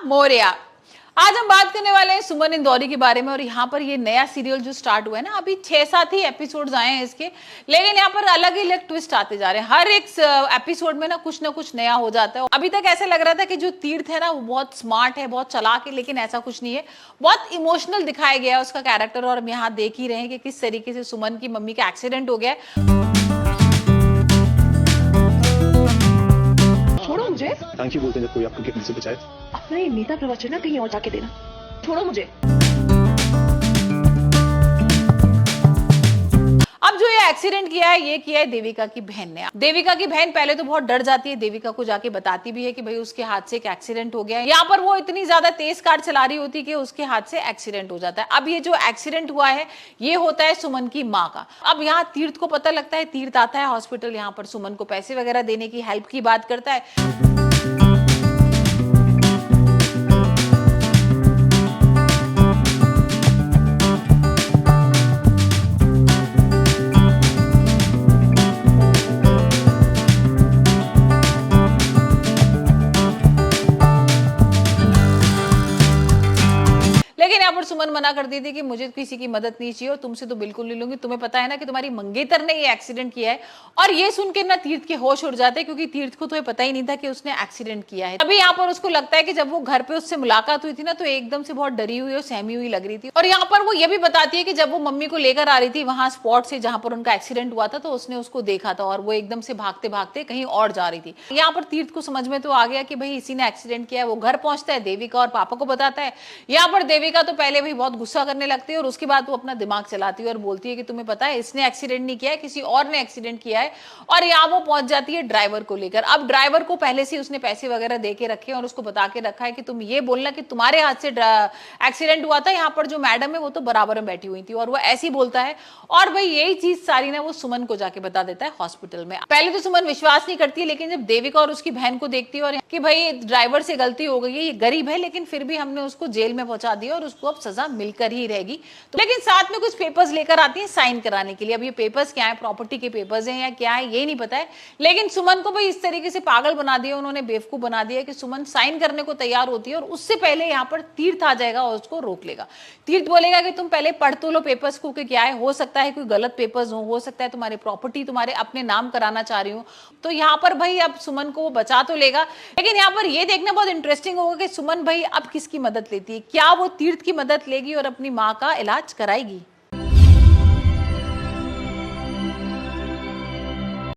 मोरया। आज हम बात करने वाले हैं सुमन इंदौरी के बारे में। और यहाँ पर ये नया सीरियल जो स्टार्ट हुआ है ना, अभी 6-7 ही एपिसोड्स आए हैं इसके, लेकिन यहाँ पर अलग अलग ट्विस्ट आते जा रहे हैं। हर एक एपिसोड में ना कुछ नया हो जाता है। अभी तक ऐसे लग रहा था कि जो तीर्थ है ना वो बहुत स्मार्ट है, बहुत चालाक है, लेकिन ऐसा कुछ नहीं है। बहुत इमोशनल दिखाया गया है उसका कैरेक्टर। और हम यहाँ देख ही रहे हैं कि किस तरीके से सुमन की मम्मी का एक्सीडेंट हो गया है। छोड़ो मुझे। थैंक यू बोलते हैं जब कोई आपको गिफ्ट से बचाए। अपना ये नेता प्रवचन ना कहीं और जाके देना। छोड़ो मुझे। अब जो ये एक्सीडेंट किया है, ये किया है देविका की बहन ने। देविका की बहन पहले तो बहुत डर जाती है, देविका को जाके बताती भी है कि भाई उसके हाथ से एक एक्सीडेंट हो गया है। यहाँ पर वो इतनी ज्यादा तेज कार चला रही होती है कि उसके हाथ से एक्सीडेंट हो जाता है। अब ये जो एक्सीडेंट हुआ है ये होता है सुमन की माँ का। अब यहाँ तीर्थ को पता लगता है, तीर्थ आता है हॉस्पिटल, यहाँ पर सुमन को पैसे वगैरह देने की, हेल्प की बात करता है। लेकिन यहाँ पर सुमन मना कर दी थी कि मुझे किसी की मदद नहीं चाहिए और तुमसे तो बिल्कुल नहीं लूंगी। तुम्हें पता है ना कि तुम्हारी मंगेतर ने ये एक्सीडेंट किया है। और ये सुन के ना तीर्थ के होश उड़ जाते हैं, क्योंकि तीर्थ को तो पता ही नहीं था कि उसने एक्सीडेंट किया है। अभी यहाँ पर उसको लगता है कि जब वो घर पे उससे मुलाकात हुई थी ना, तो एकदम से बहुत डरी हुई और सहमी हुई लग रही थी। और यहाँ पर वो ये भी बताती है कि जब वो मम्मी को लेकर आ रही थी वहां स्पॉट से जहां पर उनका एक्सीडेंट हुआ था, तो उसने उसको देखा था और वो एकदम से भागते भागते कहीं और जा रही थी। यहाँ पर तीर्थ को समझ में तो आ गया कि भाई इसी ने एक्सीडेंट किया है। वो घर पहुंचता है, देविका और पापा को बताता है। यहाँ पर देविका तो पहले भी बहुत गुस्सा करने लगती है और उसके बाद वो अपना दिमाग चलाती है और बोलती है कि तुम्हें पता है इसने एक्सीडेंट नहीं किया है, किसी और ने एक्सीडेंट किया है। और यहाँ वो पहुंच जाती है ड्राइवर को लेकर। अब ड्राइवर को पहले से उसने पैसे वगैरह दे के रखे और उसको बता के रखा है कि तुम ये बोलना कि तुम्हारे हाथ से एक्सीडेंट हुआ था। यहाँ पर जो मैडम है वो तो बराबर में बैठी हुई थी और वो ऐसे ही बोलता है। और भाई यही चीज सारी ना वो सुमन को जाके बता देता है हॉस्पिटल में। पहले तो सुमन विश्वास नहीं करती है, लेकिन जब देविका और उसकी बहन को देखती है और कि भाई ड्राइवर से गलती हो गई है, ये गरीब है लेकिन फिर भी हमने उसको जेल में पहुंचा दिया और उसको अब सजा मिलकर ही रहेगी। तो लेकिन साथ में कुछ पेपर्स लेकर आती है साइन कराने के लिए। अब ये पेपर्स क्या है, प्रॉपर्टी के पेपर्स हैं या क्या है ये नहीं पता है। लेकिन सुमन को भाई इस तरीके से पागल बना दिया उन्होंने, बेवकूफ बना दिया कि सुमन साइन करने को तैयार होती है और उससे पहले यहाँ पर तीर्थ आ जाएगा और उसको रोक लेगा। तीर्थ बोलेगा कि तुम पहले पढ़ तो लो पेपर्स को कि क्या है, हो सकता है कोई गलत पेपर्स हो सकता है तुम्हारी प्रॉपर्टी तुम्हारे अपने नाम कराना चाह रही हूँ। तो यहाँ पर भाई अब सुमन को वो बचा तो लेगा, लेकिन यहाँ पर ये देखना बहुत इंटरेस्टिंग होगा कि सुमन भाई अब किसकी मदद लेती है। क्या वो तीर्थ की मदद लेगी और अपनी माँ का इलाज कराएगी।